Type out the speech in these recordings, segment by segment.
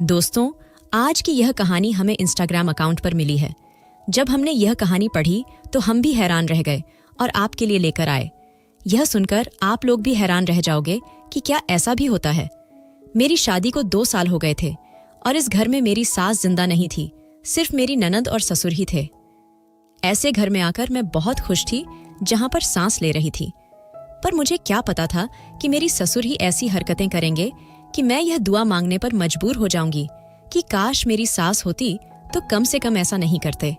दोस्तों, आज की यह कहानी हमें इंस्टाग्राम अकाउंट पर मिली है। जब हमने यह कहानी पढ़ी तो हम भी हैरान रह गए और आपके लिए लेकर आए। यह सुनकर आप लोग भी हैरान रह जाओगे कि क्या ऐसा भी होता है। मेरी शादी को 2 साल हो गए थे और इस घर में मेरी सास जिंदा नहीं थी, सिर्फ मेरी ननद और ससुर ही थे। ऐसे घर में आकर मैं बहुत खुश थी जहां पर सांस ले रही थी। पर मुझे क्या पता था कि मेरी ससुर ही ऐसी हरकतें करेंगे कि मैं यह दुआ मांगने पर मजबूर हो जाऊंगी कि काश मेरी सास होती तो कम से कम ऐसा नहीं करते।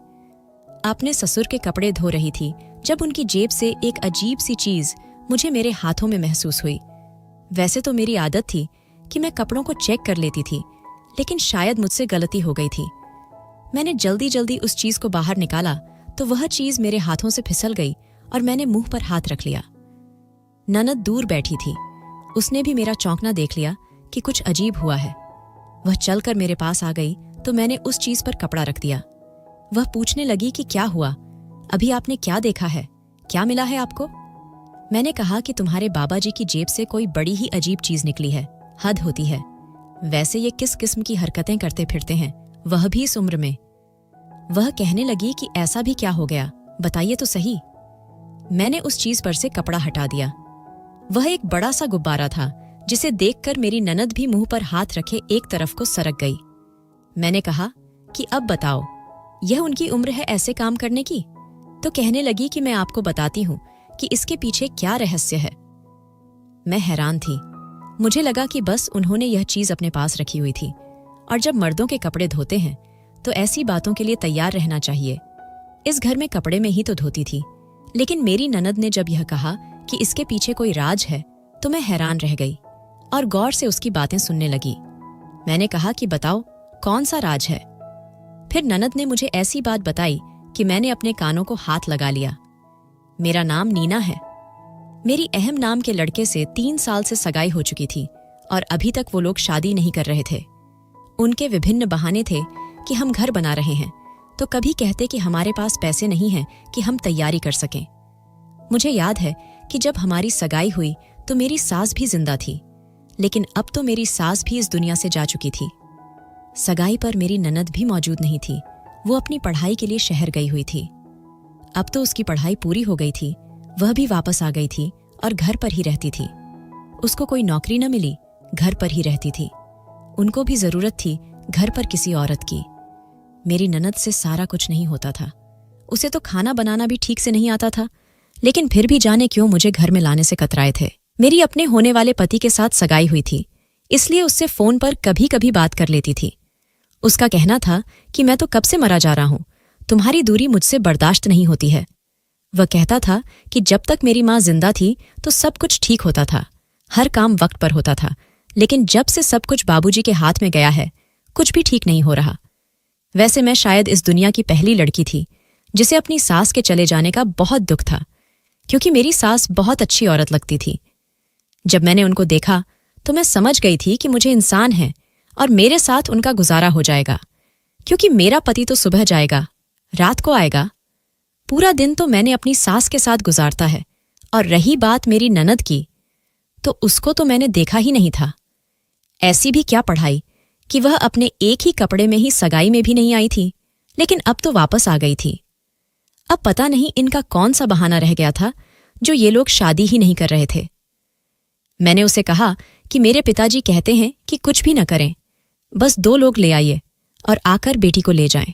अपने ससुर के कपड़े धो रही थी जब उनकी जेब से एक अजीब सी चीज मुझे मेरे हाथों में महसूस हुई। वैसे तो मेरी आदत थी कि मैं कपड़ों को चेक कर लेती थी, लेकिन शायद मुझसे गलती हो गई थी। मैंने जल्दी जल्दी उस चीज को बाहर निकाला तो वह चीज मेरे हाथों से फिसल गई और मैंने मुंह पर हाथ रख लिया। ननद दूर बैठी थी, उसने भी मेरा चौंकना देख लिया कि कुछ अजीब हुआ है। वह चलकर मेरे पास आ गई तो मैंने उस चीज पर कपड़ा रख दिया। वह पूछने लगी कि क्या हुआ, अभी आपने क्या देखा है, क्या मिला है आपको। मैंने कहा कि तुम्हारे बाबा जी की जेब से कोई बड़ी ही अजीब चीज निकली है। हद होती है, वैसे ये किस किस्म की हरकतें करते फिरते हैं, वह भी इस उम्र में। वह कहने लगी कि ऐसा भी क्या हो गया, बताइए तो सही। मैंने उस चीज पर से कपड़ा हटा दिया। वह एक बड़ा सा गुब्बारा था जिसे देखकर मेरी ननद भी मुंह पर हाथ रखे एक तरफ को सरक गई। मैंने कहा कि अब बताओ, यह उनकी उम्र है ऐसे काम करने की। तो कहने लगी कि मैं आपको बताती हूं कि इसके पीछे क्या रहस्य है। मैं हैरान थी। मुझे लगा कि बस उन्होंने यह चीज अपने पास रखी हुई थी, और जब मर्दों के कपड़े धोते हैं तो ऐसी बातों के लिए तैयार रहना चाहिए। इस घर में कपड़े में ही तो धोती थी, लेकिन मेरी ननद ने जब यह कहा कि इसके पीछे कोई राज है तो मैं हैरान रह गई और गौर से उसकी बातें सुनने लगी। मैंने कहा कि बताओ कौन सा राज है। फिर ननद ने मुझे ऐसी बात बताई कि मैंने अपने कानों को हाथ लगा लिया। मेरा नाम नीना है। मेरी अहम नाम के लड़के से 3 साल से सगाई हो चुकी थी और अभी तक वो लोग शादी नहीं कर रहे थे। उनके विभिन्न बहाने थे कि हम घर बना रहे हैं, तो कभी कहते कि हमारे पास पैसे नहीं हैं कि हम तैयारी कर सकें। मुझे याद है कि जब हमारी सगाई हुई तो मेरी सास भी जिंदा थी, लेकिन अब तो मेरी सास भी इस दुनिया से जा चुकी थी। सगाई पर मेरी ननद भी मौजूद नहीं थी, वो अपनी पढ़ाई के लिए शहर गई हुई थी। अब तो उसकी पढ़ाई पूरी हो गई थी, वह भी वापस आ गई थी और घर पर ही रहती थी। उसको कोई नौकरी न मिली, घर पर ही रहती थी। उनको भी जरूरत थी घर पर किसी औरत की। मेरी ननद से सारा कुछ नहीं होता था। उसे तो खाना बनाना भी ठीक से नहीं आता था, लेकिन फिर भी जाने क्यों मुझे घर में लाने से कतराए थे। मेरी अपने होने वाले पति के साथ सगाई हुई थी, इसलिए उससे फोन पर कभी कभी बात कर लेती थी। उसका कहना था कि मैं तो कब से मरा जा रहा हूं, तुम्हारी दूरी मुझसे बर्दाश्त नहीं होती है। वह कहता था कि जब तक मेरी माँ जिंदा थी तो सब कुछ ठीक होता था, हर काम वक्त पर होता था, लेकिन जब से सब कुछ बाबूजी के हाथ में गया है, कुछ भी ठीक नहीं हो रहा। वैसे मैं शायद इस दुनिया की पहली लड़की थी जिसे अपनी सास के चले जाने का बहुत दुख था, क्योंकि मेरी सास बहुत अच्छी औरत लगती थी। जब मैंने उनको देखा तो मैं समझ गई थी कि मुझे इंसान है और मेरे साथ उनका गुजारा हो जाएगा, क्योंकि मेरा पति तो सुबह जाएगा, रात को आएगा। पूरा दिन तो मैंने अपनी सास के साथ गुजारता है, और रही बात मेरी ननद की, तो उसको तो मैंने देखा ही नहीं था। ऐसी भी क्या पढ़ाई कि वह अपने एक ही कपड़े में ही सगाई में भी नहीं आई थी, लेकिन अब तो वापस आ गई थी। अब पता नहीं इनका कौन सा बहाना रह गया था जो ये लोग शादी ही नहीं कर रहे थे। मैंने उसे कहा कि मेरे पिताजी कहते हैं कि कुछ भी न करें, बस 2 लोग ले आइए और आकर बेटी को ले जाएं।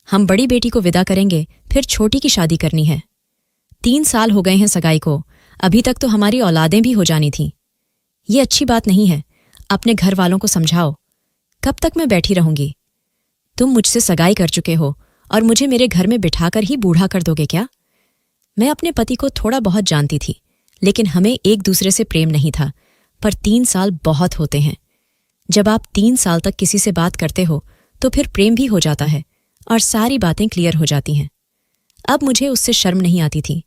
हम बड़ी बेटी को विदा करेंगे, फिर छोटी की शादी करनी है। 3 साल हो गए हैं सगाई को, अभी तक तो हमारी औलादें भी हो जानी थीं। ये अच्छी बात नहीं है, अपने घर वालों को समझाओ। कब तक मैं बैठी रहूंगी? तुम मुझसे सगाई कर चुके हो और मुझे मेरे घर में बिठाकर ही बूढ़ा कर दोगे क्या? मैं अपने पति को थोड़ा बहुत जानती थी, लेकिन हमें एक दूसरे से प्रेम नहीं था। पर 3 साल बहुत होते हैं। जब आप 3 साल तक किसी से बात करते हो तो फिर प्रेम भी हो जाता है और सारी बातें क्लियर हो जाती हैं। अब मुझे उससे शर्म नहीं आती थी।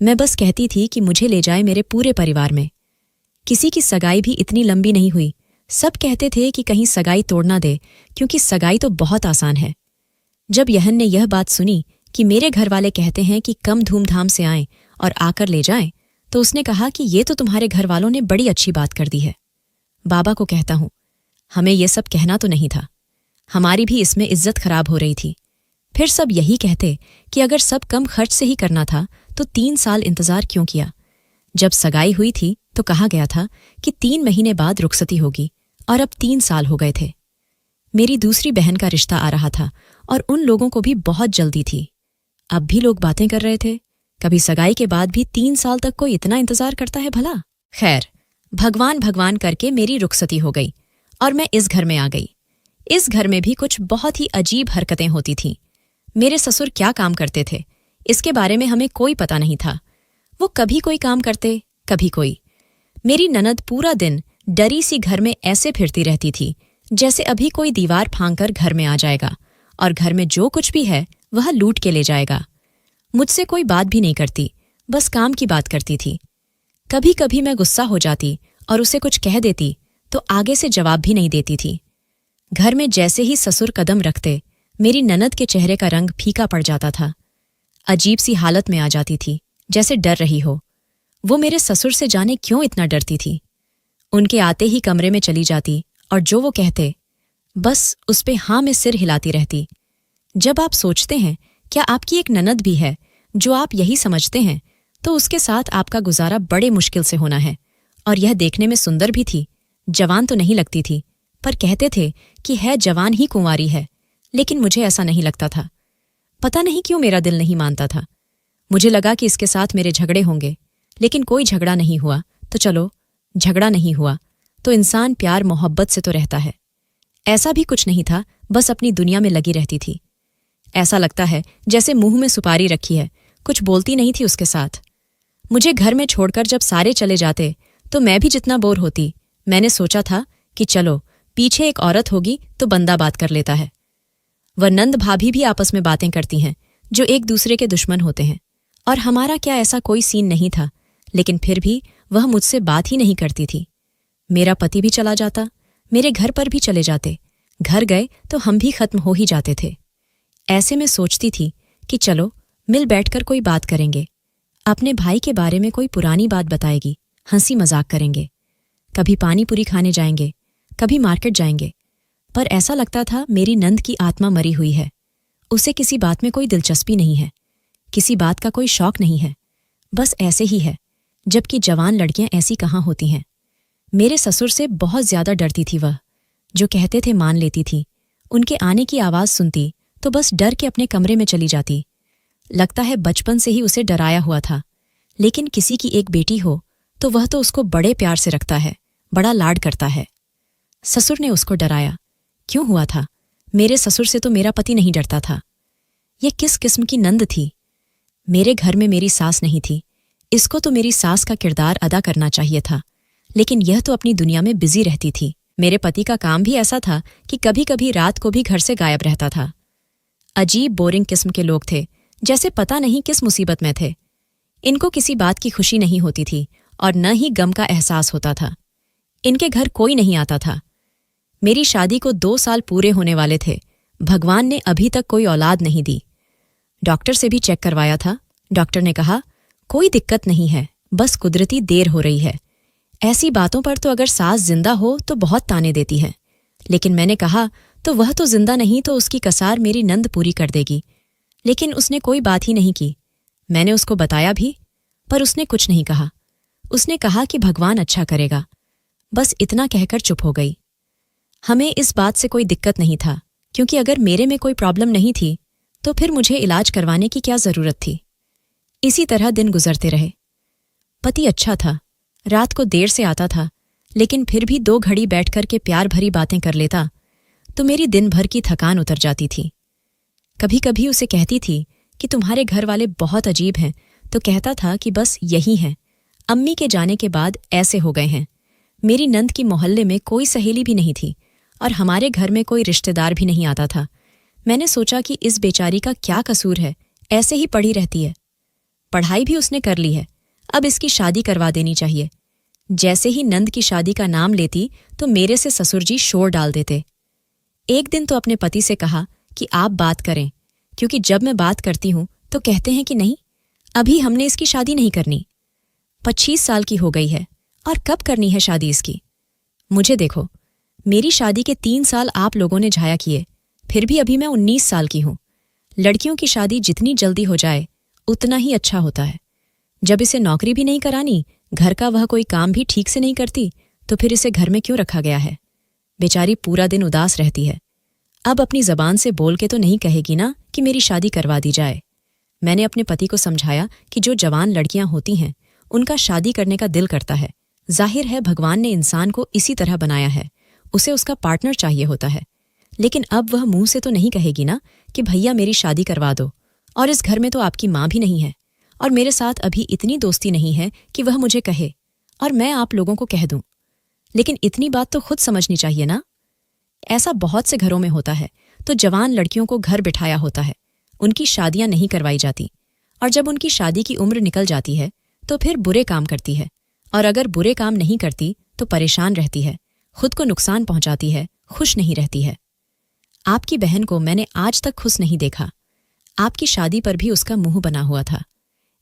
मैं बस कहती थी कि मुझे ले जाए मेरे पूरे परिवार में। किसी की सगाई भी इतनी लंबी नहीं हुई। सब कहते थे कि कहीं सगाई तोड़ ना दे, क्योंकि सगाई तो बहुत आसान है। जब यहन ने यह बात सुनी कि मेरे घर वाले कहते हैं कि कम धूमधाम से आएं और आकर ले जाएं, तो उसने कहा कि ये तो तुम्हारे घर वालों ने बड़ी अच्छी बात कर दी है। बाबा को कहता हूं, हमें ये सब कहना तो नहीं था। हमारी भी इसमें इज्जत खराब हो रही थी। फिर सब यही कहते कि अगर सब कम खर्च से ही करना था तो 3 साल इंतजार क्यों किया। जब सगाई हुई थी तो कहा गया था कि 3 महीने बाद रुखसती होगी, और अब 3 साल हो गए थे। मेरी दूसरी बहन का रिश्ता आ रहा था और उन लोगों को भी बहुत जल्दी थी। अब भी लोग बातें कर रहे थे, कभी सगाई के बाद भी 3 साल तक कोई इतना इंतजार करता है भला। खैर, भगवान भगवान करके मेरी रुखसती हो गई और मैं इस घर में आ गई। इस घर में भी कुछ बहुत ही अजीब हरकतें होती थीं। मेरे ससुर क्या काम करते थे, इसके बारे में हमें कोई पता नहीं था। वो कभी कोई काम करते, कभी कोई। मेरी ननद पूरा दिन डरी सी घर में ऐसे फिरती रहती थी जैसे अभी कोई दीवार फांककर घर में आ जाएगा और घर में जो कुछ भी है वह लूट के ले जाएगा। मुझसे कोई बात भी नहीं करती, बस काम की बात करती थी। कभी कभी मैं गुस्सा हो जाती और उसे कुछ कह देती तो आगे से जवाब भी नहीं देती थी। घर में जैसे ही ससुर कदम रखते, मेरी ननद के चेहरे का रंग फीका पड़ जाता था। अजीब सी हालत में आ जाती थी, जैसे डर रही हो। वो मेरे ससुर से जाने क्यों इतना डरती थी। उनके आते ही कमरे में चली जाती और जो वो कहते, बस उस पे हाँ में सिर हिलाती रहती। जब आप सोचते हैं क्या आपकी एक ननद भी है जो आप यही समझते हैं, तो उसके साथ आपका गुजारा बड़े मुश्किल से होना है। और यह देखने में सुंदर भी थी, जवान तो नहीं लगती थी, पर कहते थे कि है जवान ही कुंवारी है, लेकिन मुझे ऐसा नहीं लगता था। पता नहीं क्यों मेरा दिल नहीं मानता था। मुझे लगा कि इसके साथ मेरे झगड़े होंगे, लेकिन कोई झगड़ा नहीं हुआ। तो चलो, झगड़ा नहीं हुआ तो इंसान प्यार मोहब्बत से तो रहता है। ऐसा भी कुछ नहीं था, बस अपनी दुनिया में लगी रहती थी। ऐसा लगता है जैसे मुंह में सुपारी रखी है, कुछ बोलती नहीं थी उसके साथ। मुझे घर में छोड़कर जब सारे चले जाते तो मैं भी जितना बोर होती। मैंने सोचा था कि चलो, पीछे एक औरत होगी तो बंदा बात कर लेता है। वह नंद भाभी भी आपस में बातें करती हैं जो एक दूसरे के दुश्मन होते हैं, और हमारा क्या ऐसा कोई सीन नहीं था, लेकिन फिर भी वह मुझसे बात ही नहीं करती थी। मेरा पति भी चला जाता, मेरे घर पर भी चले जाते। घर गए तो हम भी खत्म हो ही जाते थे। ऐसे में सोचती थी कि चलो, मिल बैठकर कोई बात करेंगे। अपने भाई के बारे में कोई पुरानी बात बताएगी, हंसी मजाक करेंगे। कभी पानी पूरी खाने जाएंगे, कभी मार्केट जाएंगे। पर ऐसा लगता था मेरी नंद की आत्मा मरी हुई है। उसे किसी बात में कोई दिलचस्पी नहीं है, किसी बात का कोई शौक नहीं है, बस ऐसे ही है। जबकि जवान लड़कियां ऐसी कहाँ होती हैं। मेरे ससुर से बहुत ज्यादा डरती थी वह। जो कहते थे मान लेती थी। उनके आने की आवाज सुनती तो बस डर के अपने कमरे में चली जाती। लगता है बचपन से ही उसे डराया हुआ था। लेकिन किसी की एक बेटी हो तो वह तो उसको बड़े प्यार से रखता है, बड़ा लाड करता है। ससुर ने उसको डराया। क्यों हुआ था? मेरे ससुर से तो मेरा पति नहीं डरता था। ये किस किस्म की नंद थी? मेरे घर में मेरी सास नहीं थी, इसको तो मेरी सास का किरदार अदा करना चाहिए था, लेकिन यह तो अपनी दुनिया में बिजी रहती थी। मेरे पति का काम भी ऐसा था कि कभी कभी रात को भी घर से गायब रहता था। अजीब बोरिंग किस्म के लोग थे, जैसे पता नहीं किस मुसीबत में थे। इनको किसी बात की खुशी नहीं होती थी और न ही गम का एहसास होता था। इनके घर कोई नहीं आता था। मेरी शादी को 2 साल पूरे होने वाले थे। भगवान ने अभी तक कोई औलाद नहीं दी। डॉक्टर से भी चेक करवाया था। डॉक्टर ने कहा कोई दिक्कत नहीं है, बस कुदरती देर हो रही है। ऐसी बातों पर तो अगर सास जिंदा हो तो बहुत ताने देती है, लेकिन मैंने कहा तो वह तो जिंदा नहीं तो उसकी कसार मेरी नंद पूरी कर देगी। लेकिन उसने कोई बात ही नहीं की। मैंने उसको बताया भी, पर उसने कुछ नहीं कहा। उसने कहा कि भगवान अच्छा करेगा। बस इतना कहकर चुप हो गई। हमें इस बात से कोई दिक्कत नहीं था, क्योंकि अगर मेरे में कोई प्रॉब्लम नहीं थी तो फिर मुझे इलाज करवाने की क्या जरूरत थी। इसी तरह दिन गुजरते रहे। पति अच्छा था, रात को देर से आता था, लेकिन फिर भी 2 घड़ी बैठ कर के प्यार भरी बातें कर लेता तो मेरी दिन भर की थकान उतर जाती थी। कभी कभी उसे कहती थी कि तुम्हारे घर वाले बहुत अजीब हैं, तो कहता था कि बस यही हैं, अम्मी के जाने के बाद ऐसे हो गए हैं। मेरी नंद की मोहल्ले में कोई सहेली भी नहीं थी और हमारे घर में कोई रिश्तेदार भी नहीं आता था। मैंने सोचा कि इस बेचारी का क्या कसूर है, ऐसे ही पड़ी रहती है। पढ़ाई भी उसने कर ली है, अब इसकी शादी करवा देनी चाहिए। जैसे ही नंद की शादी का नाम लेती तो मेरे से ससुर जी शोर डाल देते। एक दिन तो अपने पति से कहा कि आप बात करें, क्योंकि जब मैं बात करती हूं तो कहते हैं कि नहीं, अभी हमने इसकी शादी नहीं करनी। 25 साल की हो गई है और कब करनी है शादी इसकी? मुझे देखो, मेरी शादी के 3 साल आप लोगों ने झाया किए, फिर भी अभी मैं 19 साल की हूं। लड़कियों की शादी जितनी जल्दी हो जाए उतना ही अच्छा होता है। जब इसे नौकरी भी नहीं करानी, घर का वह कोई काम भी ठीक से नहीं करती, तो फिर इसे घर में क्यों रखा गया है? बेचारी पूरा दिन उदास रहती है। अब अपनी जबान से बोल के तो नहीं कहेगी ना कि मेरी शादी करवा दी जाए। मैंने अपने पति को समझाया कि जो जवान लड़कियां होती हैं उनका शादी करने का दिल करता है। जाहिर है भगवान ने इंसान को इसी तरह बनाया है, उसे उसका पार्टनर चाहिए होता है। लेकिन अब वह मुंह से तो नहीं कहेगी ना कि भैया मेरी शादी करवा दो, और इस घर में तो आपकी माँ भी नहीं है, और मेरे साथ अभी इतनी दोस्ती नहीं है कि वह मुझे कहे और मैं आप लोगों को कह दूं। लेकिन इतनी बात तो खुद समझनी चाहिए ना। ऐसा बहुत से घरों में होता है, तो जवान लड़कियों को घर बिठाया होता है, उनकी शादियां नहीं करवाई जाती, और जब उनकी शादी की उम्र निकल जाती है तो फिर बुरे काम करती है, और अगर बुरे काम नहीं करती तो परेशान रहती है, खुद को नुकसान पहुंचाती है, खुश नहीं रहती है। आपकी बहन को मैंने आज तक खुश नहीं देखा। आपकी शादी पर भी उसका मुंह बना हुआ था।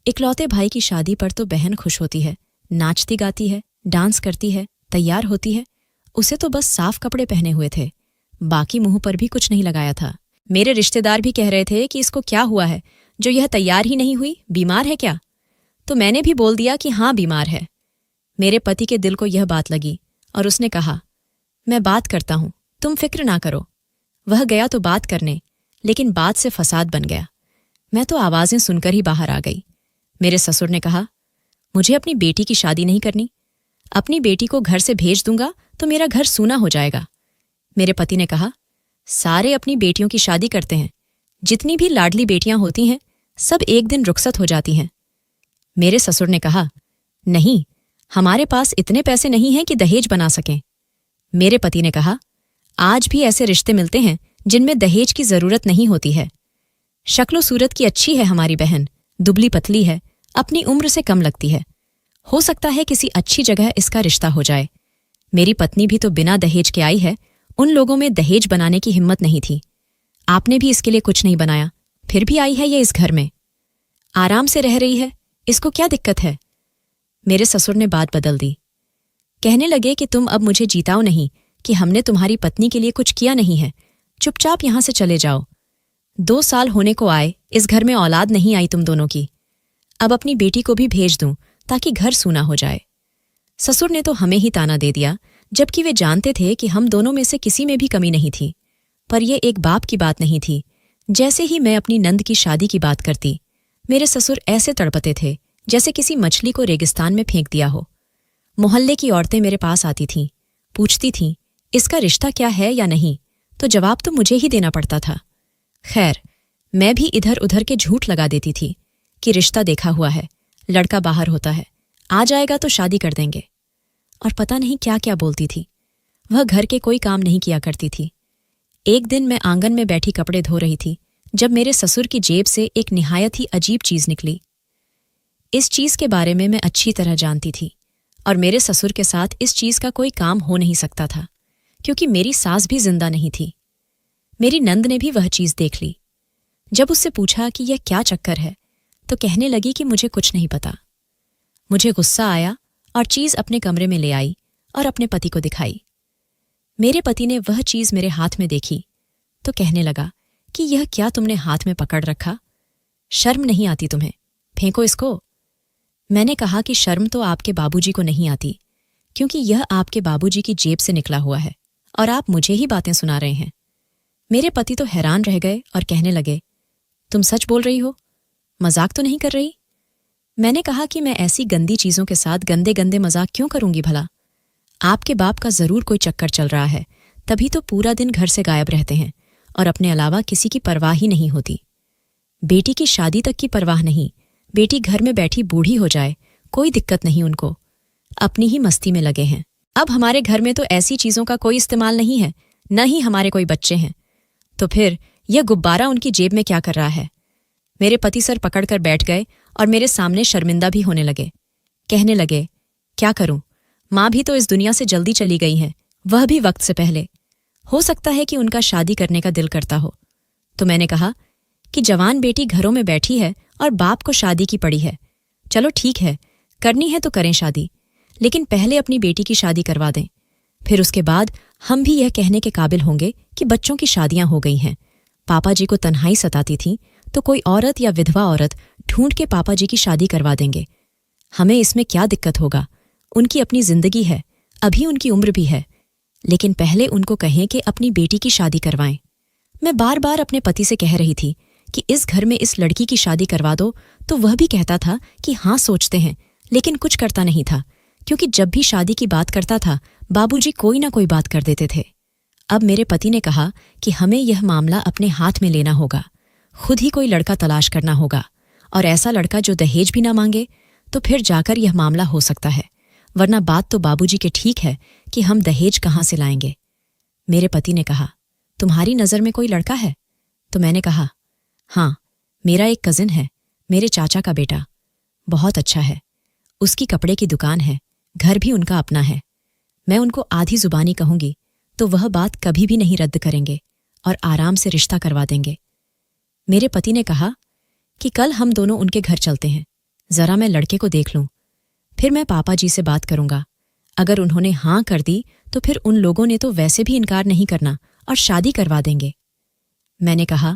इकलौते भाई की शादी पर तो बहन खुश होती है, नाचती गाती है, डांस करती है, तैयार होती है। उसे तो बस साफ कपड़े पहने हुए थे, बाकी मुंह पर भी कुछ नहीं लगाया था। मेरे रिश्तेदार भी कह रहे थे कि इसको क्या हुआ है जो यह तैयार ही नहीं हुई, बीमार है क्या? तो मैंने भी बोल दिया कि हाँ बीमार है। मेरे पति के दिल को यह बात लगी और उसने कहा, मैं बात करता हूं, तुम फिक्र ना करो। वह गया तो बात करने, लेकिन बात से फसाद बन गया। मैं तो आवाजें सुनकर ही बाहर आ गई। मेरे ससुर ने कहा, मुझे अपनी बेटी की शादी नहीं करनी। अपनी बेटी को घर से भेज दूंगा तो मेरा घर सूना हो जाएगा। मेरे पति ने कहा, सारे अपनी बेटियों की शादी करते हैं, जितनी भी लाडली बेटियां होती हैं सब एक दिन रुखसत हो जाती हैं। मेरे ससुर ने कहा, नहीं, हमारे पास इतने पैसे नहीं हैं कि दहेज बना सकें। मेरे पति ने कहा, आज भी ऐसे रिश्ते मिलते हैं जिनमें दहेज की जरूरत नहीं होती है। शक्लो सूरत की अच्छी है हमारी बहन, दुबली पतली है, अपनी उम्र से कम लगती है। हो सकता है किसी अच्छी जगह इसका रिश्ता हो जाए। मेरी पत्नी भी तो बिना दहेज के आई है, उन लोगों में दहेज बनाने की हिम्मत नहीं थी। आपने भी इसके लिए कुछ नहीं बनाया, फिर भी आई है ये इस घर में। आराम से रह रही है, इसको क्या दिक्कत है? मेरे ससुर ने बात बदल दी। कहने लगे कि तुम अब मुझे जीताओ नहीं कि हमने तुम्हारी पत्नी के लिए कुछ किया नहीं है, चुपचाप यहां से चले जाओ। 2 साल होने को आए, इस घर में औलाद नहीं आई तुम दोनों की। अब अपनी बेटी को भी भेज दूं ताकि घर सूना हो जाए। ससुर ने तो हमें ही ताना दे दिया, जबकि वे जानते थे कि हम दोनों में से किसी में भी कमी नहीं थी। पर यह एक बाप की बात नहीं थी। जैसे ही मैं अपनी नंद की शादी की बात करती, मेरे ससुर ऐसे तड़पते थे जैसे किसी मछली को रेगिस्तान में फेंक दिया हो। मोहल्ले की औरतें मेरे पास आती थीं, पूछती थीं, इसका रिश्ता क्या है या नहीं, तो जवाब तो मुझे ही देना पड़ता था। खैर, मैं भी इधर उधर के झूठ लगा देती थी कि रिश्ता देखा हुआ है, लड़का बाहर होता है, आ जाएगा तो शादी कर देंगे। और पता नहीं क्या क्या बोलती थी। वह घर के कोई काम नहीं किया करती थी। एक दिन मैं आंगन में बैठी कपड़े धो रही थी जब मेरे ससुर की जेब से एक निहायत ही अजीब चीज निकली। इस चीज के बारे में मैं अच्छी तरह जानती थी, और मेरे ससुर के साथ इस चीज का कोई काम हो नहीं सकता था, क्योंकि मेरी सास भी जिंदा नहीं थी। मेरी नंद ने भी वह चीज देख ली। जब उससे पूछा कि यह क्या चक्कर है, तो कहने लगी कि मुझे कुछ नहीं पता। मुझे गुस्सा आया और चीज अपने कमरे में ले आई और अपने पति को दिखाई। मेरे पति ने वह चीज मेरे हाथ में देखी तो कहने लगा कि यह क्या तुमने हाथ में पकड़ रखा? शर्म नहीं आती तुम्हें? फेंको इसको। मैंने कहा कि शर्म तो आपके बाबूजी को नहीं आती, क्योंकि यह आपके बाबूजी की जेब से निकला हुआ है और आप मुझे ही बातें सुना रहे हैं। मेरे पति तो हैरान रह गए और कहने लगे, तुम सच बोल रही हो, मजाक तो नहीं कर रही? मैंने कहा कि मैं ऐसी गंदी चीजों के साथ गंदे गंदे मजाक क्यों करूंगी भला? आपके बाप का जरूर कोई चक्कर चल रहा है, तभी तो पूरा दिन घर से गायब रहते हैं और अपने अलावा किसी की परवाह ही नहीं होती। बेटी की शादी तक की परवाह नहीं, बेटी घर में बैठी बूढ़ी हो जाए कोई दिक्कत नहीं उनको, अपनी ही मस्ती में लगे हैं। अब हमारे घर में तो ऐसी चीजों का कोई इस्तेमाल नहीं है, न ही हमारे कोई बच्चे हैं, तो फिर यह गुब्बारा उनकी जेब में क्या कर रहा है? मेरे पति सर पकड़कर बैठ गए और मेरे सामने शर्मिंदा भी होने लगे। कहने लगे, क्या करूं, माँ भी तो इस दुनिया से जल्दी चली गई हैं, वह भी वक्त से पहले। हो सकता है कि उनका शादी करने का दिल करता हो। तो मैंने कहा कि जवान बेटी घरों में बैठी है और बाप को शादी की पड़ी है। चलो ठीक है, करनी है तो करें शादी, लेकिन पहले अपनी बेटी की शादी करवा दें। फिर उसके बाद हम भी यह कहने के काबिल होंगे कि बच्चों की शादियां हो गई हैं। पापा जी को तन्हाई सताती थी तो कोई औरत या विधवा औरत ढूंढ के पापा जी की शादी करवा देंगे। हमें इसमें क्या दिक्कत होगा? उनकी अपनी जिंदगी है, अभी उनकी उम्र भी है। लेकिन पहले उनको कहें कि अपनी बेटी की शादी करवाएं। मैं बार बार अपने पति से कह रही थी कि इस घर में इस लड़की की शादी करवा दो, तो वह भी कहता था कि हाँ सोचते हैं, लेकिन कुछ करता नहीं था, क्योंकि जब भी शादी की बात करता था बाबूजी कोई ना कोई बात कर देते थे। अब मेरे पति ने कहा कि हमें यह मामला अपने हाथ में लेना होगा, खुद ही कोई लड़का तलाश करना होगा, और ऐसा लड़का जो दहेज भी ना मांगे, तो फिर जाकर यह मामला हो सकता है। वरना बात तो बाबूजी के ठीक है कि हम दहेज कहाँ से लाएंगे। मेरे पति ने कहा, तुम्हारी नज़र में कोई लड़का है? तो मैंने कहा, हाँ, मेरा एक कजिन है, मेरे चाचा का बेटा, बहुत अच्छा है। उसकी कपड़े की दुकान है, घर भी उनका अपना है। मैं उनको आधी जुबानी कहूंगी तो वह बात कभी भी नहीं रद्द करेंगे और आराम से रिश्ता करवा देंगे। मेरे पति ने कहा कि कल हम दोनों उनके घर चलते हैं, जरा मैं लड़के को देख लूं, फिर मैं पापा जी से बात करूंगा। अगर उन्होंने हाँ कर दी तो फिर उन लोगों ने तो वैसे भी इनकार नहीं करना और शादी करवा देंगे। मैंने कहा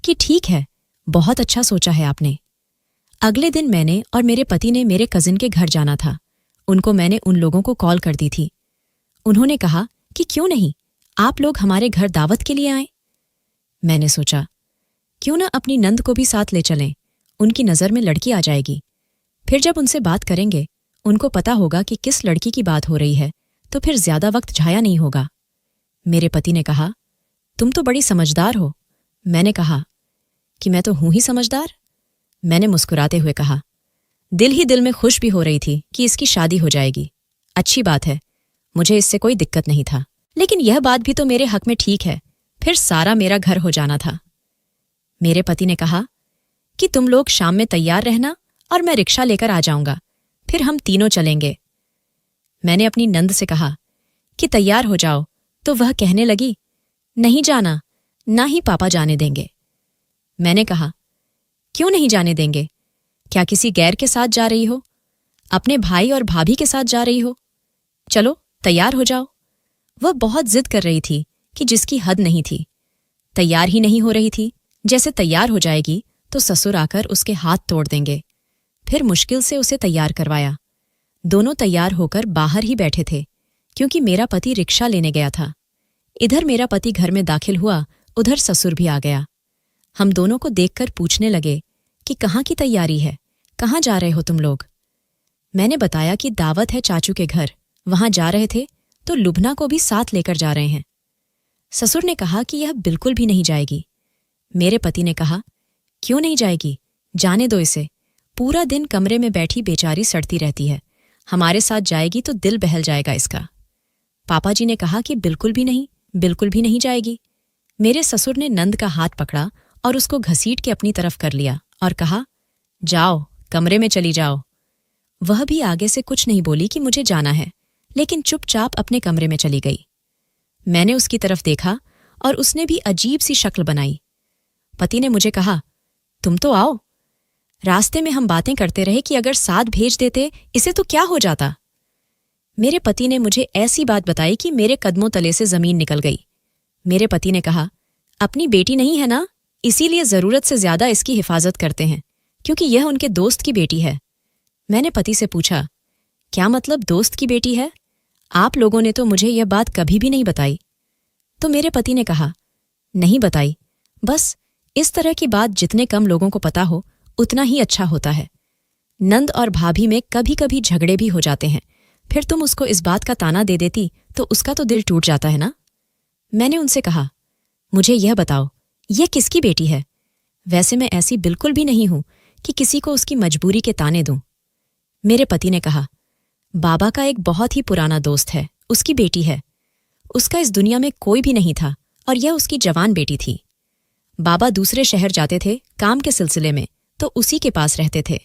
कि ठीक है, बहुत अच्छा सोचा है आपने। अगले दिन मैंने और मेरे पति ने मेरे कजिन के घर जाना था। उनको मैंने उन लोगों को कॉल कर दी थी। उन्होंने कहा कि क्यों नहीं, आप लोग हमारे घर दावत के लिए आए। मैंने सोचा क्यों ना अपनी नंद को भी साथ ले चलें, उनकी नज़र में लड़की आ जाएगी। फिर जब उनसे बात करेंगे उनको पता होगा कि किस लड़की की बात हो रही है, तो फिर ज्यादा वक्त जाया नहीं होगा। मेरे पति ने कहा, तुम तो बड़ी समझदार हो। मैंने कहा कि मैं तो हूं ही समझदार। मैंने मुस्कुराते हुए कहा, दिल ही दिल में खुश भी हो रही थी कि इसकी शादी हो जाएगी। अच्छी बात है, मुझे इससे कोई दिक्कत नहीं था, लेकिन यह बात भी तो मेरे हक में ठीक है, फिर सारा मेरा घर हो जाना था। मेरे पति ने कहा कि तुम लोग शाम में तैयार रहना और मैं रिक्शा लेकर आ जाऊंगा, फिर हम तीनों चलेंगे। मैंने अपनी नंद से कहा कि तैयार हो जाओ, तो वह कहने लगी, नहीं जाना, ना ही पापा जाने देंगे। मैंने कहा, क्यों नहीं जाने देंगे? क्या किसी गैर के साथ जा रही हो? अपने भाई और भाभी के साथ जा रही हो? चलो तैयार हो जाओ। वह बहुत जिद कर रही थी कि जिसकी हद नहीं थी। तैयार ही नहीं हो रही थी, जैसे तैयार हो जाएगी तो ससुर आकर उसके हाथ तोड़ देंगे। फिर मुश्किल से उसे तैयार करवाया। दोनों तैयार होकर बाहर ही बैठे थे, क्योंकि मेरा पति रिक्शा लेने गया था। इधर मेरा पति घर में दाखिल हुआ, उधर ससुर भी आ गया। हम दोनों को देखकर पूछने लगे कि कहाँ की तैयारी है, कहाँ जा रहे हो तुम लोग? मैंने बताया कि दावत है चाचू के घर, वहां जा रहे थे, तो लुभना को भी साथ लेकर जा रहे हैं। ससुर ने कहा कि यह बिल्कुल भी नहीं जाएगी। मेरे पति ने कहा, क्यों नहीं जाएगी? जाने दो इसे, पूरा दिन कमरे में बैठी बेचारी सड़ती रहती है, हमारे साथ जाएगी तो दिल बहल जाएगा इसका। पापा जी ने कहा कि बिल्कुल भी नहीं, बिल्कुल भी नहीं जाएगी। मेरे ससुर ने नंद का हाथ पकड़ा और उसको घसीट के अपनी तरफ कर लिया और कहा, जाओ कमरे में चली जाओ। वह भी आगे से कुछ नहीं बोली कि मुझे जाना है, लेकिन चुपचाप अपने कमरे में चली गई। मैंने उसकी तरफ देखा और उसने भी अजीब सी शक्ल बनाई। पति ने मुझे कहा, तुम तो आओ। रास्ते में हम बातें करते रहे कि अगर साथ भेज देते इसे तो क्या हो जाता। मेरे पति ने मुझे ऐसी बात बताई कि मेरे कदमों तले से जमीन निकल गई। मेरे पति ने कहा, अपनी बेटी नहीं है ना, इसीलिए जरूरत से ज्यादा इसकी हिफाजत करते हैं, क्योंकि यह उनके दोस्त की बेटी है। मैंने पति से पूछा, क्या मतलब दोस्त की बेटी है? आप लोगों ने तो मुझे यह बात कभी भी नहीं बताई। तो मेरे पति ने कहा, नहीं बताई, बस इस तरह की बात जितने कम लोगों को पता हो उतना ही अच्छा होता है। नंद और भाभी में कभी कभी झगड़े भी हो जाते हैं, फिर तुम उसको इस बात का ताना दे देती तो उसका तो दिल टूट जाता है ना। मैंने उनसे कहा, मुझे यह बताओ, यह किसकी बेटी है? वैसे मैं ऐसी बिल्कुल भी नहीं हूं कि किसी को उसकी मजबूरी के ताने दूं। मेरे पति ने कहा, बाबा का एक बहुत ही पुराना दोस्त है, उसकी बेटी है। उसका इस दुनिया में कोई भी नहीं था और यह उसकी जवान बेटी थी। बाबा दूसरे शहर जाते थे काम के सिलसिले में, तो उसी के पास रहते थे।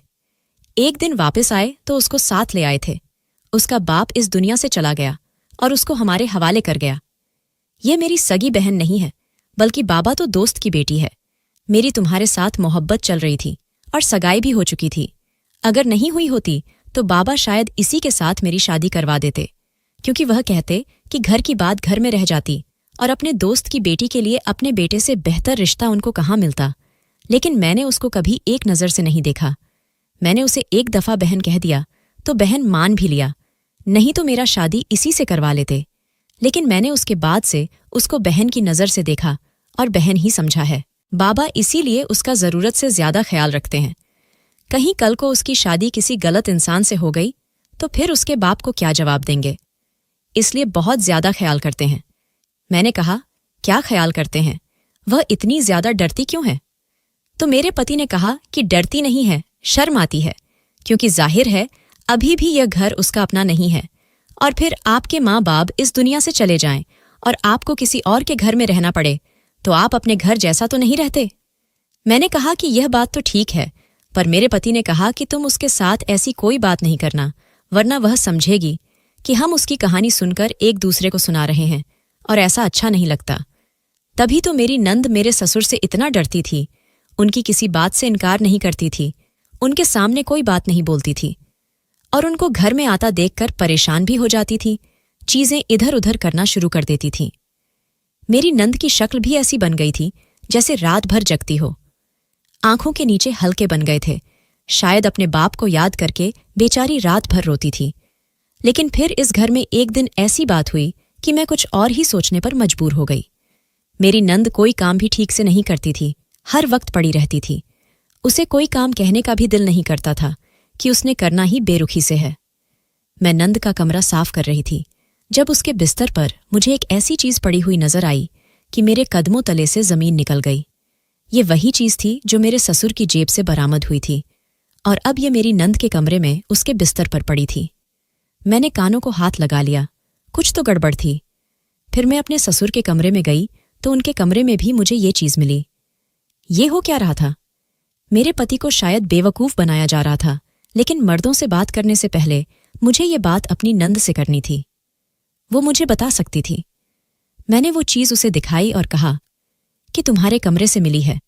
एक दिन वापस आए तो उसको साथ ले आए थे। उसका बाप इस दुनिया से चला गया और उसको हमारे हवाले कर गया। यह मेरी सगी बहन नहीं है, बल्कि बाबा तो दोस्त की बेटी है। मेरी तुम्हारे साथ मोहब्बत चल रही थी और सगाई भी हो चुकी थी। अगर नहीं हुई होती तो बाबा शायद इसी के साथ मेरी शादी करवा देते, क्योंकि वह कहते कि घर की बात घर में रह जाती और अपने दोस्त की बेटी के लिए अपने बेटे से बेहतर रिश्ता उनको कहाँ मिलता। लेकिन मैंने उसको कभी एक नज़र से नहीं देखा। मैंने उसे एक दफ़ा बहन कह दिया तो बहन मान भी लिया, नहीं तो मेरा शादी इसी से करवा लेते। लेकिन मैंने उसके बाद से उसको बहन की नज़र से देखा और बहन ही समझा है। बाबा इसीलिए उसका ज़रूरत से ज़्यादा ख्याल रखते हैं। कहीं कल को उसकी शादी किसी गलत इंसान से हो गई तो फिर उसके बाप को क्या जवाब देंगे, इसलिए बहुत ज़्यादा ख्याल करते हैं। मैंने कहा, क्या ख्याल करते हैं, वह इतनी ज़्यादा डरती क्यों है? तो मेरे पति ने कहा कि डरती नहीं है, शर्म आती है, क्योंकि जाहिर है अभी भी यह घर उसका अपना नहीं है, और फिर आपके माँ बाप इस दुनिया से चले जाएं और आपको किसी और के घर में रहना पड़े तो आप अपने घर जैसा तो नहीं रहते। मैंने कहा कि यह बात तो ठीक है, पर मेरे पति ने कहा कि तुम उसके साथ ऐसी कोई बात नहीं करना, वरना वह समझेगी कि हम उसकी कहानी सुनकर एक दूसरे को सुना रहे हैं और ऐसा अच्छा नहीं लगता। तभी तो मेरी नंद मेरे ससुर से इतना डरती थी, उनकी किसी बात से इनकार नहीं करती थी, उनके सामने कोई बात नहीं बोलती थी और उनको घर में आता देखकर परेशान भी हो जाती थी, चीजें इधर उधर करना शुरू कर देती थी। मेरी नंद की शक्ल भी ऐसी बन गई थी जैसे रात भर जगती हो। आंखों के नीचे हल्के बन गए थे, शायद अपने बाप को याद करके बेचारी रात भर रोती थी। लेकिन फिर इस घर में एक दिन ऐसी बात हुई कि मैं कुछ और ही सोचने पर मजबूर हो गई। मेरी नंद कोई काम भी ठीक से नहीं करती थी, हर वक्त पड़ी रहती थी। उसे कोई काम कहने का भी दिल नहीं करता था कि उसने करना ही बेरुखी से है। मैं नंद का कमरा साफ कर रही थी जब उसके बिस्तर पर मुझे एक ऐसी चीज पड़ी हुई नजर आई कि मेरे कदमों तले से जमीन निकल गई। ये वही चीज थी जो मेरे ससुर की जेब से बरामद हुई थी और अब ये मेरी नंद के कमरे में उसके बिस्तर पर पड़ी थी। मैंने कानों को हाथ लगा लिया, कुछ तो गड़बड़ थी। फिर मैं अपने ससुर के कमरे में गई तो उनके कमरे में भी मुझे ये चीज मिली। ये हो क्या रहा था? मेरे पति को शायद बेवकूफ बनाया जा रहा था, लेकिन मर्दों से बात करने से पहले मुझे ये बात अपनी नंद से करनी थी। वो मुझे बता सकती थी। मैंने वो चीज उसे दिखाई और कहा कि तुम्हारे कमरे से मिली है,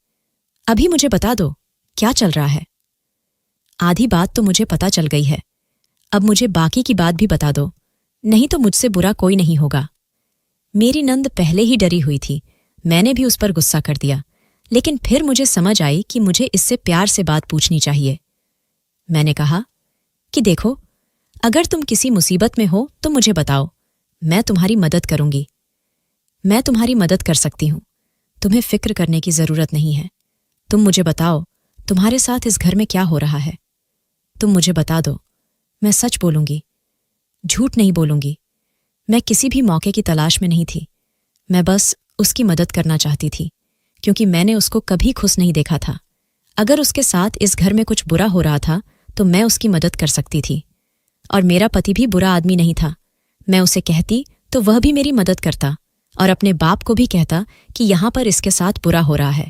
अभी मुझे बता दो क्या चल रहा है। आधी बात तो मुझे पता चल गई है, अब मुझे बाकी की बात भी बता दो, नहीं तो मुझसे बुरा कोई नहीं होगा। मेरी नंद पहले ही डरी हुई थी, मैंने भी उस पर गुस्सा कर दिया, लेकिन फिर मुझे समझ आई कि मुझे इससे प्यार से बात पूछनी चाहिए। मैंने कहा कि देखो, अगर तुम किसी मुसीबत में हो तो मुझे बताओ, मैं तुम्हारी मदद करूंगी। मैं तुम्हारी मदद कर सकती हूं, तुम्हें फिक्र करने की जरूरत नहीं है। तुम मुझे बताओ तुम्हारे साथ इस घर में क्या हो रहा है। तुम मुझे बता दो, मैं सच बोलूंगी, झूठ नहीं बोलूंगी। मैं किसी भी मौके की तलाश में नहीं थी, मैं बस उसकी मदद करना चाहती थी, क्योंकि मैंने उसको कभी खुश नहीं देखा था। अगर उसके साथ इस घर में कुछ बुरा हो रहा था तो मैं उसकी मदद कर सकती थी। और मेरा पति भी बुरा आदमी नहीं था, मैं उसे कहती तो वह भी मेरी मदद करता और अपने बाप को भी कहता कि यहां पर इसके साथ बुरा हो रहा है।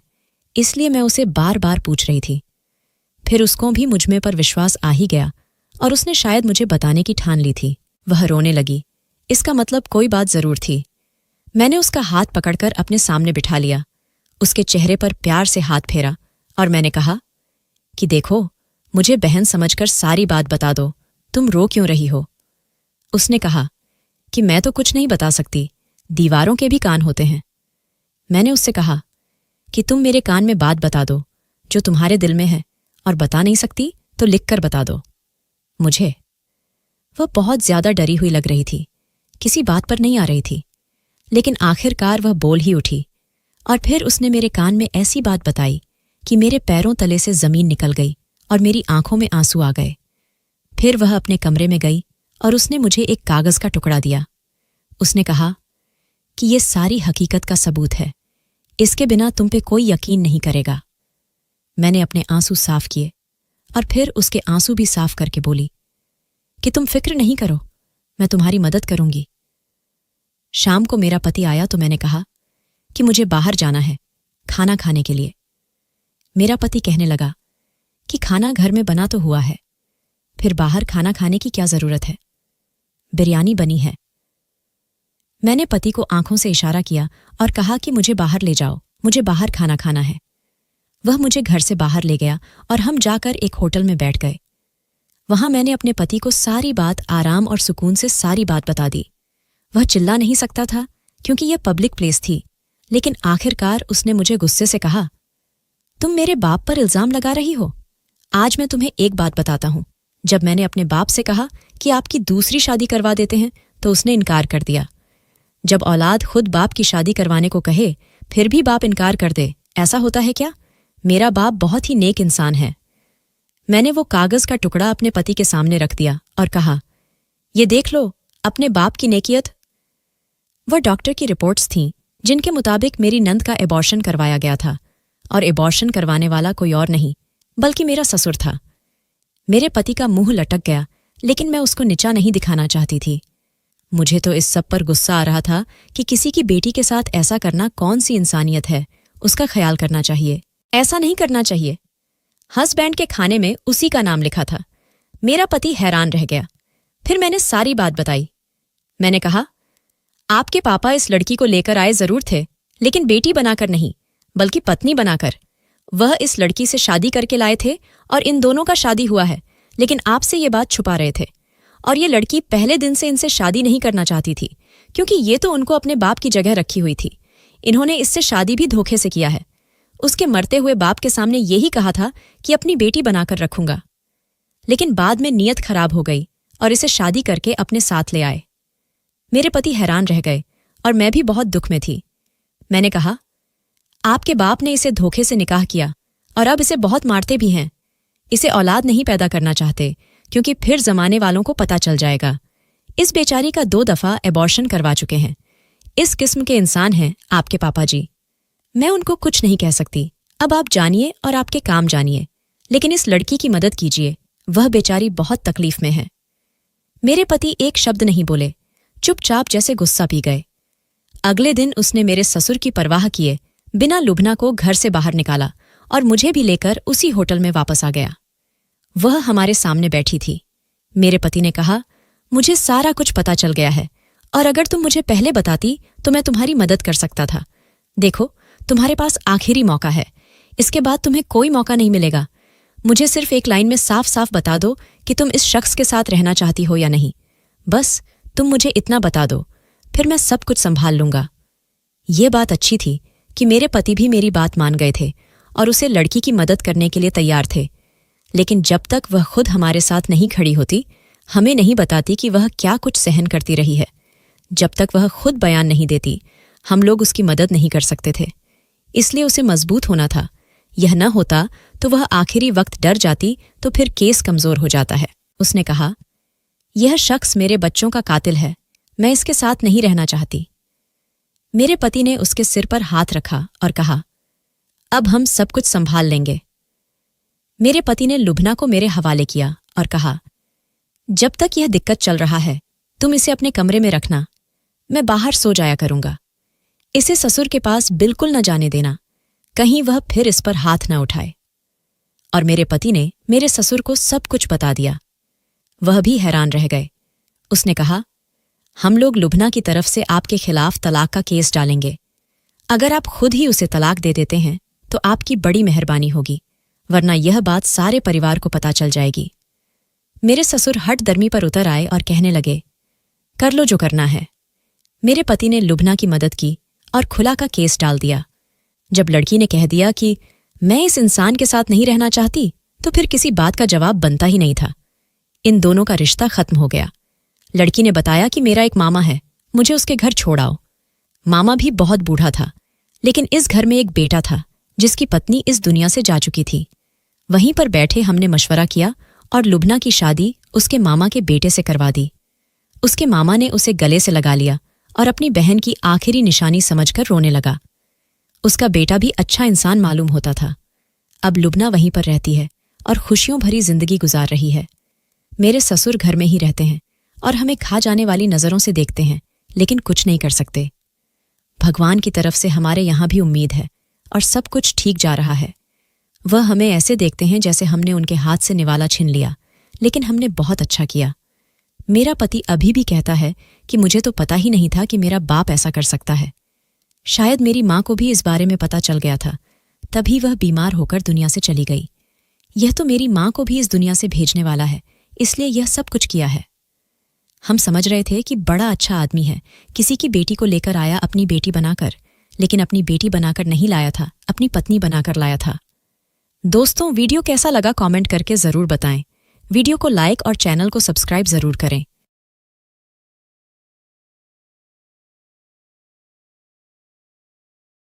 इसलिए मैं उसे बार बार पूछ रही थी। फिर उसको भी मुझमें पर विश्वास आ ही गया और उसने शायद मुझे बताने की ठान ली थी। वह रोने लगी, इसका मतलब कोई बात जरूर थी। मैंने उसका हाथ पकड़कर अपने सामने बिठा लिया, उसके चेहरे पर प्यार से हाथ फेरा और मैंने कहा कि देखो, मुझे बहन समझकर सारी बात बता दो, तुम रो क्यों रही हो? उसने कहा कि मैं तो कुछ नहीं बता सकती, दीवारों के भी कान होते हैं। मैंने उससे कहा कि तुम मेरे कान में बात बता दो जो तुम्हारे दिल में है, और बता नहीं सकती तो लिखकर बता दो मुझे। वह बहुत ज्यादा डरी हुई लग रही थी, किसी बात पर नहीं आ रही थी, लेकिन आखिरकार वह बोल ही उठी और फिर उसने मेरे कान में ऐसी बात बताई कि मेरे पैरों तले से जमीन निकल गई और मेरी आंखों में आंसू आ गए। फिर वह अपने कमरे में गई और उसने मुझे एक कागज का टुकड़ा दिया। उसने कहा कि ये सारी हकीकत का सबूत है, इसके बिना तुम पे कोई यकीन नहीं करेगा। मैंने अपने आंसू साफ किए और फिर उसके आंसू भी साफ करके बोली कि तुम फिक्र नहीं करो, मैं तुम्हारी मदद करूंगी। शाम को मेरा पति आया तो मैंने कहा कि मुझे बाहर जाना है खाना खाने के लिए। मेरा पति कहने लगा कि खाना घर में बना तो हुआ है, फिर बाहर खाना खाने की क्या जरूरत है, बिरयानी बनी है। मैंने पति को आंखों से इशारा किया और कहा कि मुझे बाहर ले जाओ, मुझे बाहर खाना खाना है। वह मुझे घर से बाहर ले गया और हम जाकर एक होटल में बैठ गए। वहां मैंने अपने पति को सारी बात आराम और सुकून से सारी बात बता दी। वह चिल्ला नहीं सकता था क्योंकि यह पब्लिक प्लेस थी, लेकिन आखिरकार उसने मुझे गुस्से से कहा, तुम मेरे बाप पर इल्जाम लगा रही हो। आज मैं तुम्हें एक बात बताता हूं। जब मैंने अपने बाप से कहा कि आपकी दूसरी शादी करवा देते हैं तो उसने इनकार कर दिया। जब औलाद खुद बाप की शादी करवाने को कहे फिर भी बाप इनकार कर दे, ऐसा होता है क्या? मेरा बाप बहुत ही नेक इंसान है। मैंने वो कागज का टुकड़ा अपने पति के सामने रख दिया और कहा, ये देख लो अपने बाप की नेकियत। वह डॉक्टर की रिपोर्ट्स थीं जिनके मुताबिक मेरी नंद का एबॉर्शन करवाया गया था, और एबॉर्शन करवाने वाला कोई और नहीं बल्कि मेरा ससुर था। मेरे पति का मुंह लटक गया, लेकिन मैं उसको नीचा नहीं दिखाना चाहती थी। मुझे तो इस सब पर गुस्सा आ रहा था कि किसी की बेटी के साथ ऐसा करना कौन सी इंसानियत है। उसका ख्याल करना चाहिए, ऐसा नहीं करना चाहिए। हस्बैंड के खाने में उसी का नाम लिखा था। मेरा पति हैरान रह गया। फिर मैंने सारी बात बताई। मैंने कहा, आपके पापा इस लड़की को लेकर आए जरूर थे, लेकिन बेटी बनाकर नहीं बल्कि पत्नी बनाकर। वह इस लड़की से शादी करके लाए थे और इन दोनों का शादी हुआ है, लेकिन आपसे ये बात छुपा रहे थे। और ये लड़की पहले दिन से इनसे शादी नहीं करना चाहती थी, क्योंकि ये तो उनको अपने बाप की जगह रखी हुई थी। इन्होंने इससे शादी भी धोखे से किया है। उसके मरते हुए बाप के सामने यही कहा था कि अपनी बेटी बनाकर रखूंगा, लेकिन बाद में नीयत खराब हो गई और इसे शादी करके अपने साथ ले आए। मेरे पति हैरान रह गए और मैं भी बहुत दुख में थी। मैंने कहा, आपके बाप ने इसे धोखे से निकाह किया और अब इसे बहुत मारते भी हैं। इसे औलाद नहीं पैदा करना चाहते, क्योंकि फिर जमाने वालों को पता चल जाएगा। इस बेचारी का 2 दफा एबॉर्शन करवा चुके हैं। इस किस्म के इंसान हैं आपके पापा जी। मैं उनको कुछ नहीं कह सकती। अब आप जानिए और आपके काम जानिए, लेकिन इस लड़की की मदद कीजिए। वह बेचारी बहुत तकलीफ में है। मेरे पति एक शब्द नहीं बोले, चुपचाप जैसे गुस्सा पी गए। अगले दिन उसने मेरे ससुर की परवाह किए बिना लुभना को घर से बाहर निकाला और मुझे भी लेकर उसी होटल में वापस आ गया। वह हमारे सामने बैठी थी। मेरे पति ने कहा, मुझे सारा कुछ पता चल गया है, और अगर तुम मुझे पहले बताती तो मैं तुम्हारी मदद कर सकता था। देखो, तुम्हारे पास आखिरी मौका है। इसके बाद तुम्हें कोई मौका नहीं मिलेगा। मुझे सिर्फ एक लाइन में साफ साफ बता दो कि तुम इस शख्स के साथ रहना चाहती हो या नहीं। बस तुम मुझे इतना बता दो, फिर मैं सब कुछ संभाल लूंगा। ये बात अच्छी थी कि मेरे पति भी मेरी बात मान गए थे और उसे लड़की की मदद करने के लिए तैयार थे। लेकिन जब तक वह खुद हमारे साथ नहीं खड़ी होती, हमें नहीं बताती कि वह क्या कुछ सहन करती रही है। जब तक वह खुद बयान नहीं देती, हम लोग उसकी मदद नहीं कर सकते थे। इसलिए उसे मजबूत होना था। यह न होता तो वह आखिरी वक्त डर जाती, तो फिर केस कमजोर हो जाता है। उसने कहा, यह शख्स मेरे बच्चों का कातिल है। मैं इसके साथ नहीं रहना चाहती। मेरे पति ने उसके सिर पर हाथ रखा और कहा, अब हम सब कुछ संभाल लेंगे। मेरे पति ने लुभना को मेरे हवाले किया और कहा, जब तक यह दिक्कत चल रहा है तुम इसे अपने कमरे में रखना। मैं बाहर सो जाया करूंगा। इसे ससुर के पास बिल्कुल न जाने देना, कहीं वह फिर इस पर हाथ न उठाए। और मेरे पति ने मेरे ससुर को सब कुछ बता दिया। वह भी हैरान रह गए। उसने कहा, हम लोग लुभना की तरफ से आपके खिलाफ तलाक का केस डालेंगे। अगर आप खुद ही उसे तलाक दे देते हैं तो आपकी बड़ी मेहरबानी होगी, वरना यह बात सारे परिवार को पता चल जाएगी। मेरे ससुर हट दर्मी पर उतर आए और कहने लगे, कर लो जो करना है। मेरे पति ने लुभना की मदद की और खुला का केस डाल दिया। जब लड़की ने कह दिया कि मैं इस इंसान के साथ नहीं रहना चाहती, तो फिर किसी बात का जवाब बनता ही नहीं था। इन दोनों का रिश्ता खत्म हो गया। लड़की ने बताया कि मेरा एक मामा है, मुझे उसके घर छोड़ आओ। मामा भी बहुत बूढ़ा था, लेकिन इस घर में एक बेटा था जिसकी पत्नी इस दुनिया से जा चुकी थी। वहीं पर बैठे हमने मशवरा किया और लुभना की शादी उसके मामा के बेटे से करवा दी। उसके मामा ने उसे गले से लगा लिया और अपनी बहन की आखिरी निशानी समझकर रोने लगा। उसका बेटा भी अच्छा इंसान मालूम होता था। अब लुभना वहीं पर रहती है और खुशियों भरी जिंदगी गुजार रही है। मेरे ससुर घर में ही रहते हैं और हमें खा जाने वाली नजरों से देखते हैं, लेकिन कुछ नहीं कर सकते। भगवान की तरफ से हमारे यहाँ भी उम्मीद है और सब कुछ ठीक जा रहा है। वह हमें ऐसे देखते हैं जैसे हमने उनके हाथ से निवाला छीन लिया, लेकिन हमने बहुत अच्छा किया। मेरा पति अभी भी कहता है कि मुझे तो पता ही नहीं था कि मेरा बाप ऐसा कर सकता है। शायद मेरी माँ को भी इस बारे में पता चल गया था, तभी वह बीमार होकर दुनिया से चली गई। यह तो मेरी माँ को भी इस दुनिया से भेजने वाला है, इसलिए यह सब कुछ किया है। हम समझ रहे थे कि बड़ा अच्छा आदमी है, किसी की बेटी को लेकर आया अपनी बेटी बनाकर, लेकिन अपनी बेटी बनाकर नहीं लाया था, अपनी पत्नी बनाकर लाया था। दोस्तों, वीडियो कैसा लगा कमेंट करके ज़रूर बताएं। वीडियो को लाइक और चैनल को सब्सक्राइब ज़रूर करें।